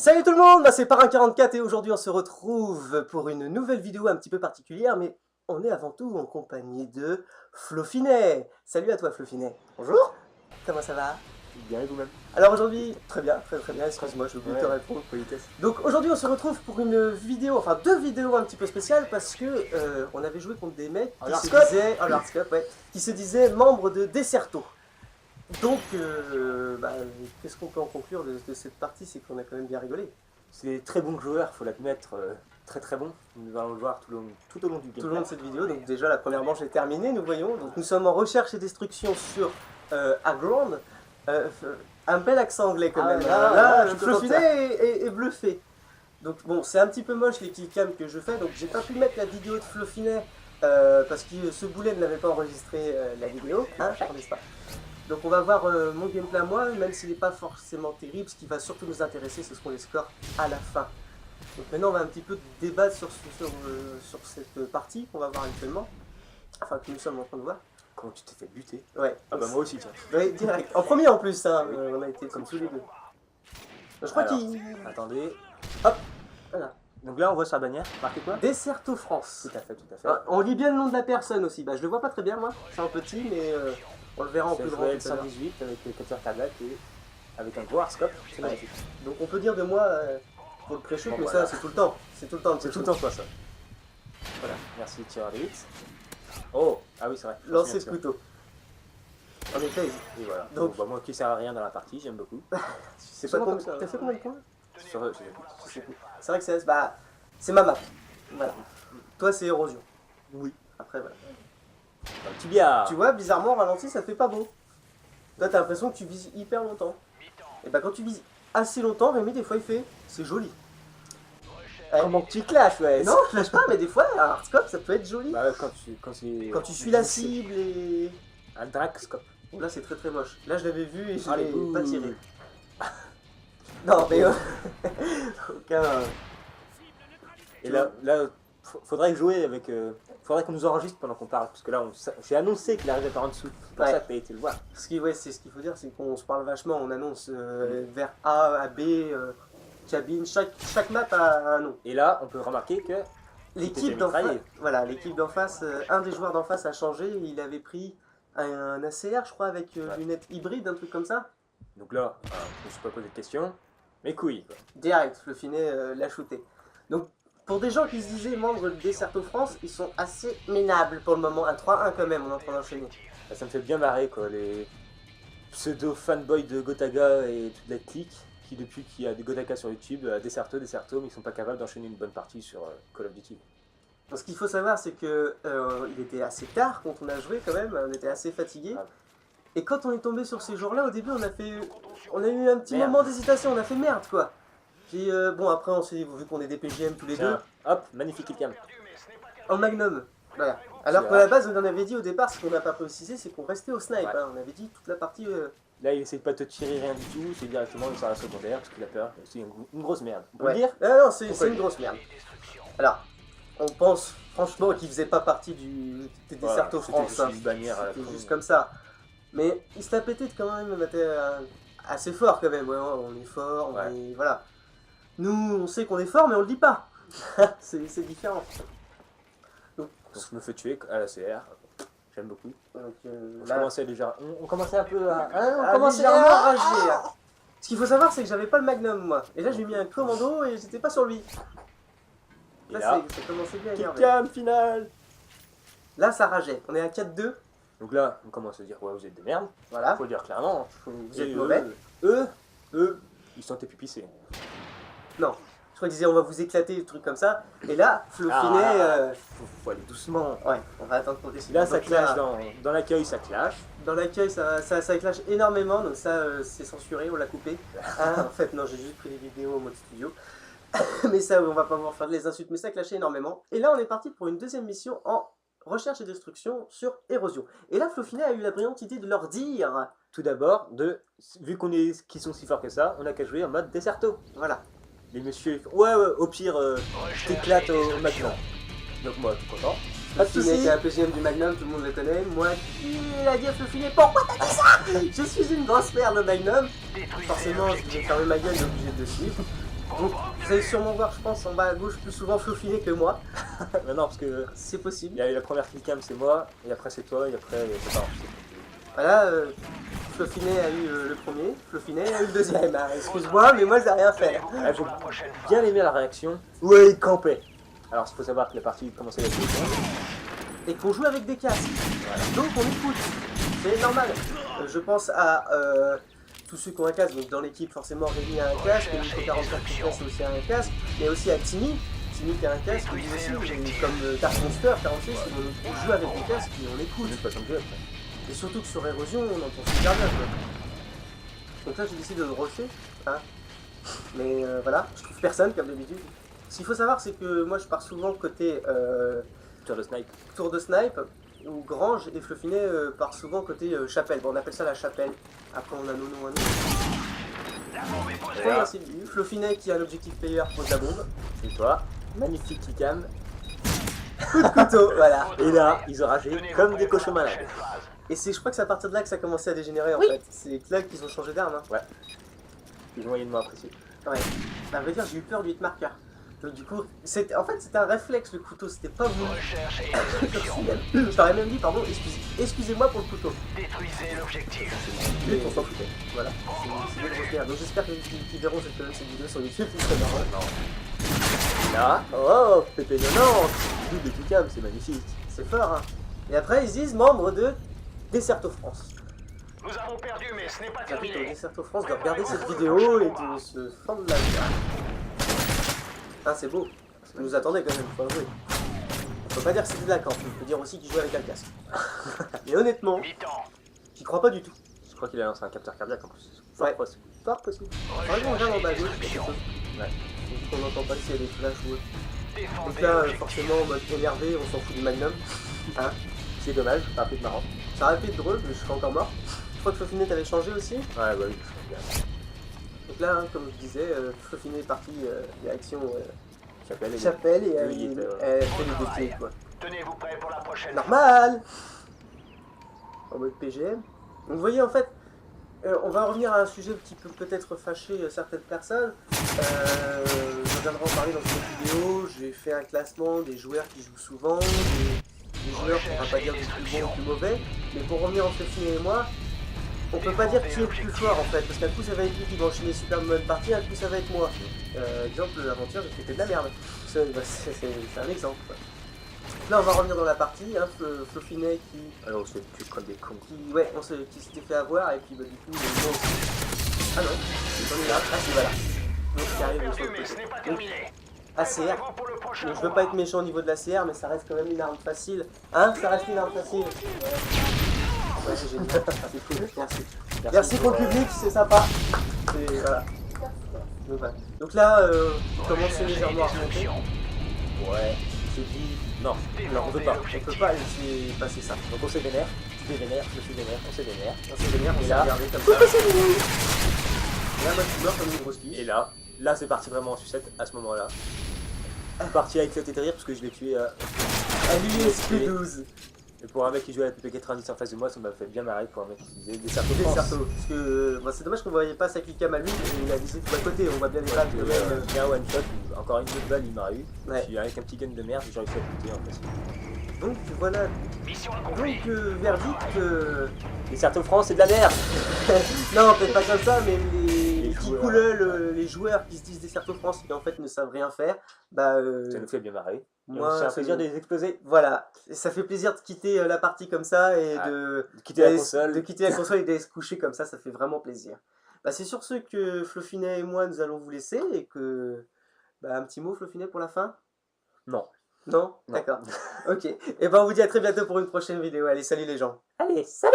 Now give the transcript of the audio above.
Salut tout le monde, c'est Parrain44 et aujourd'hui on se retrouve pour une nouvelle vidéo un petit peu particulière, mais on est avant tout en compagnie de Flofinet. Salut à toi Flofinet. Bonjour. Comment ça va? Bien et vous-même? Alors aujourd'hui, très bien, très bien, excuse-moi, j'ai oublié de te répondre. Politesse. Donc aujourd'hui on se retrouve pour une vidéo, enfin deux vidéos un petit peu spéciales parce que on avait joué contre des mecs qui se disaient membres de Desserto. Donc, qu'est-ce qu'on peut en conclure de cette partie? C'est qu'on a quand même bien rigolé. C'est des très bons joueurs, faut l'admettre, très bons. Nous allons le voir tout au long du gameplay. Tout au long de cette vidéo, donc déjà la première manche est terminée, nous voyons. Donc nous sommes en recherche et destruction sur Aground. Un bel accent anglais quand même. Là, Flofinet est bluffé. Donc bon, c'est un petit peu moche les killcams que je fais, donc j'ai pas pu mettre la vidéo de Flofinet parce que ce boulet ne l'avait pas enregistré la vidéo, hein, n'est-ce pas? Donc on va voir mon gameplay à moi, même s'il n'est pas forcément terrible, ce qui va surtout nous intéresser, ce seront les scores à la fin. Donc maintenant on va un petit peu débattre sur cette partie qu'on va voir actuellement, enfin que nous sommes en train de voir. Comment tu t'es fait buter? Ouais. Ah bah moi aussi tiens. Ouais, direct. En premier en plus, hein, on a été comme tous les deux. Je crois qu'il... Attendez. Hop, voilà. Donc là on voit sa bannière, marqué quoi? Desserto France. Tout à fait. Ah, on lit bien le nom de la personne aussi, bah je le vois pas très bien moi, c'est un petit mais... on le verra en plus grand. C'est 118 avec 4 cardiaques et avec un gros hardscope, c'est magnifique. Donc on peut dire de moi pour le pré-shoot, mais voilà. Ça c'est tout le temps. C'est tout le temps. C'est tout le temps quoi ça. Voilà, merci tireur d'élite. Oh, ah oui c'est vrai. Lancer de couteau. En effet. Et voilà. Donc bah, moi qui sert à rien dans la partie, j'aime beaucoup. C'est pas comme ça. T'as fait combien de points? C'est vrai que c'est ma map. Voilà. Toi c'est érosion. Oui. Après voilà. Un petit biard. Tu vois, bizarrement, ralenti, ça fait pas beau. Toi, t'as l'impression que tu vises hyper longtemps. Et bah, quand tu vises assez longtemps, Rémi, des fois, il fait... C'est joli. Comment tu clashes, ouais. Non, je lâche pas, mais des fois, un hardscope, ça peut être joli. Bah, quand tu suis la cible et... Un dragscope. Là, c'est très moche. Là, je l'avais vu et je l'ai pas tiré. Non, mais... Aucun... Et là, faudrait jouer avec... faudrait qu'on nous enregistre pendant qu'on parle, parce que là, j'ai annoncé qu'il arrivait par en dessous. C'est pour ça que t'as été le voir. C'est ce qu'il faut dire, c'est qu'on se parle vachement, on annonce vers A à B, cabine, chaque map a un nom. Et là, on peut remarquer que l'équipe d'en face, voilà, l'équipe d'en face, un des joueurs d'en face a changé, il avait pris un ACR, je crois, avec lunettes hybrides, un truc comme ça. Donc là, je me suis pas posé de questions, mes couilles, quoi. Direct, Flofinet l'a shooté. Donc, pour des gens qui se disaient membres de Desserto France, ils sont assez minables pour le moment. Un 3-1 quand même, on est en train d'enchaîner. Ça me fait bien marrer quoi, les pseudo fanboys de Gotaga et toute la clique qui depuis qu'il y a des Gotaga sur YouTube, Desserto, mais ils sont pas capables d'enchaîner une bonne partie sur Call of Duty. Donc, ce qu'il faut savoir, c'est que il était assez tard quand on a joué quand même, on était assez fatigué. Ah. Et quand on est tombé sur ces jours-là, au début, on a eu un petit moment d'hésitation, on a fait merde quoi. Puis bon, après on s'est dit, vu qu'on est des PGM tous les deux. Hop, magnifique killcam. En magnum. Voilà. Alors qu'à la base, on en avait dit au départ, ce qu'on n'a pas précisé, c'est qu'on restait au snipe. Hein. On avait dit toute la partie. Là, il essaie pas de te tirer rien du tout, c'est directement une sarre secondaire parce qu'il a peur. C'est une grosse merde. On peut le dire? Non, c'est une grosse merde. Alors, on pense franchement qu'il faisait pas partie des Desserto France. C'était juste comme ça. Mais il se l'a pété quand même, assez fort quand même. Ouais, on est fort, voilà. Nous, on sait qu'on est fort, mais on le dit pas. C'est différent. Donc je me fais tuer à la CR. J'aime beaucoup. Donc, on commençait un peu à... on commençait à rager. Ce qu'il faut savoir, c'est que j'avais pas le magnum, moi. Et là, j'ai mis un commando et j'étais pas sur lui. Là, ça commençait bien à énerver. Killcam final. Là, ça rageait. On est à 4-2. Donc là, on commence à dire, ouais, vous êtes des merdes. Voilà. Faut le dire clairement. Vous êtes mauvais. Eux, ils sont épipissés. Non, je crois qu'ils disaient on va vous éclater, des trucs comme ça. Et là, Flofinet... faut aller doucement. Ouais, on va attendre pour décider. Là, ça clash dans l'accueil, ça clash. Dans l'accueil, ça clash énormément, donc ça, c'est censuré, on l'a coupé. En fait, non, j'ai juste pris les vidéos au mode studio. Mais ça, on va pas pouvoir faire les insultes, mais ça clashait énormément. Et là, on est parti pour une deuxième mission en recherche et destruction sur érosion. Et là, Flofinet a eu la brillante idée de leur dire... Tout d'abord, vu qu'ils sont si forts que ça, on a qu'à jouer en mode Desserto. Voilà. Les messieurs, ouais, au pire, je t'éclate au Magnum. Donc moi, tout content. Pas de soucis. Qui est un PGM du Magnum, tout le monde le connaît. Moi, qui a dit à Flofinet, pourquoi t'as dit ça? Je suis une grosse merde au Magnum. Forcément, je vais fermer ma gueule, j'ai obligé de suivre. Donc, vous allez sûrement voir, je pense, en bas à gauche, plus souvent Flofiné que moi. Mais non, parce que C'est il possible. y a eu la première killcam, c'est moi, et après c'est toi, et après c'est pas. Voilà, Flofiné a eu le premier, Flofiné a eu le deuxième. Ah, excuse-moi, mais moi, j'ai rien fait. Ah, j'ai bien aimé la réaction. Ouais, il campait. Alors, il faut savoir que la partie commençait avec les secondes. Et qu'on joue avec des casques. Donc, on écoute. C'est normal. Je pense à tous ceux qui ont un casque. Donc, dans l'équipe, forcément, Rémi a un casque. Nico 44 Plus aussi a un casque. Mais aussi à Timmy. Timmy qui a un casque. Lui aussi, comme Dark Monster 46, on joue avec des casques et on écoute. C'est pas comme jeu après. Et surtout que sur Érosion, on entend super bien. Quoi. Donc là, j'ai décidé de le rusher. Hein. Mais voilà, je trouve personne comme d'habitude. Ce qu'il faut savoir, c'est que moi, je pars souvent côté Tour de snipe. ou Grange, et Flofinet part souvent côté chapelle. Bon, on appelle ça la chapelle. Après, on a nos noms à nous. Voilà. Merci. Flofinet qui a un objectif player pose la bombe. Et toi, magnifique killcam. Coup de couteau, voilà. Et là, ils ont ragé comme des cochons malades. Et c'est, je crois que c'est à partir de là que ça a commencé à dégénérer en fait. C'est là qu'ils ont changé d'arme. Hein. Ouais. Ils ont moyennement apprécié. Ouais. Bah, à vrai dire, j'ai eu peur du hit marker. Donc du coup, en fait c'était un réflexe le couteau, c'était pas voulu. Je t'aurais même dit, pardon, excusez-moi pour le couteau. Détruisez l'objectif. Mais on s'en foutait. Voilà. C'est des grosses merdes. Donc j'espère qu'ils verront cette vidéo sur YouTube. C'est marrant. Là, oh, PP90, double killcam, c'est magnifique. C'est fort, hein. Et après, ils disent membre de Desserto France. Nous avons perdu, mais ce n'est pas J'invite au terminé. Desserto France de regarder cette vidéo et de se fendre la gueule. Ah, c'est beau. Vous nous attendez quand même, faut avouer. On peut pas dire que c'est de la camp, on peut dire aussi qu'il joue avec un casque. Mais honnêtement, Mi-temps. j'y crois pas du tout. Je crois qu'il a lancé un capteur cardiaque en plus. Ouais. Possible. Fort possible. Par exemple, on regarde en bas à gauche, quelque chose. Ouais. On n'entend pas s'il y a des flashs ou autre. Défendez Donc là, l'objectif. forcément, en mode énervé, on s'en fout du magnum. Hein, C'est dommage, ça aurait pu être marrant. ça aurait pu être drôle, mais je serais encore mort. Je crois que Flofinet t'avait changé aussi. Ouais, bah oui, je pense bien. Donc là, hein, comme je disais, Flofinet est parti direction Chapelle et chapelle et Oui, il était, elle fait les défilés quoi. Tenez-vous prêts pour la prochaine. Normal. En mode PGM. Donc vous voyez en fait, on va revenir à un sujet qui peut peut-être fâcher certaines personnes. Je viendrai en parler dans une autre vidéo. J'ai fait un classement des joueurs qui jouent souvent, des joueurs, on va pas dire du plus bon ou du plus mauvais, mais pour revenir entre Flofinet et moi, on peut pas dire qui est le plus fort en fait, parce qu'un coup ça va être lui qui va enchaîner super bonne partie, un coup ça va être moi. Exemple, l'aventure, j'ai fait de la merde. C'est un exemple. Quoi. Là, on va revenir dans la partie. Hein, Flofinet qui, Alors, on se fait plus comme des cons. qui s'était fait avoir, et puis bah, du coup, moi aussi. Ah non, on est là. Ah, si, voilà. Donc, qui arrive sur Perdu, le mais ce côté. n'est pas Donc, terminé. ACR. Préparez-vous pour le prochain Donc, je veux pas être méchant au niveau de la CR, mais ça reste quand même une arme facile. Hein, ça reste une arme facile. Ouais, c'est génial. C'est cool, merci. Merci pour le public, c'est sympa. Voilà. Donc, voilà. Donc là, on commence légèrement à remonter. Ouais, j'ai dit non, non, on veut pas. On peut pas laisser passer ça. Donc on s'est vénère, tu t'es vénère, je suis vénère, on s'est vénère. On s'est vénère, on Et s'est là- regardé comme ça. Et là, moi, je meurs comme une grosse biche. Et là c'est parti vraiment en sucette à ce moment-là. Je suis parti avec cet rire parce que je l'ai tué à... À l'USP 12. Et pour un mec qui jouait à la PP90 en face de moi, ça m'a fait bien marrer pour un mec qui faisait des cercles Des de France. cerceaux. Parce que c'est dommage qu'on voyait pas sa killcam à lui, mais il a visé tout à côté, on voit bien les balles quand même. Bien one shot, encore une autre balle il m'a eu. Ouais. Puis avec un petit gun de merde, j'ai réussi à buter en fait. Donc voilà. Mission accomplie. Donc verdict. Les cercles de France c'est de la merde. Non, peut-être pas comme ça, mais les petits joueurs. couleurs, les joueurs qui se disent des Certes France qui en fait ne savent rien faire, bah Ça nous fait bien marrer. moi C'est un ça plaisir me- de les exploser. Voilà, et ça fait plaisir de quitter la partie comme ça et Ah, de Quitter la d'aller- console. de quitter la console et d'aller se coucher comme ça fait vraiment plaisir. Bah c'est sur ce que Flofinet et moi nous allons vous laisser et que bah un petit mot Flofinet pour la fin. Non. Non, Non. d'accord. Ok. Et ben on vous dit à très bientôt pour une prochaine vidéo. Allez, salut les gens. Allez, salut.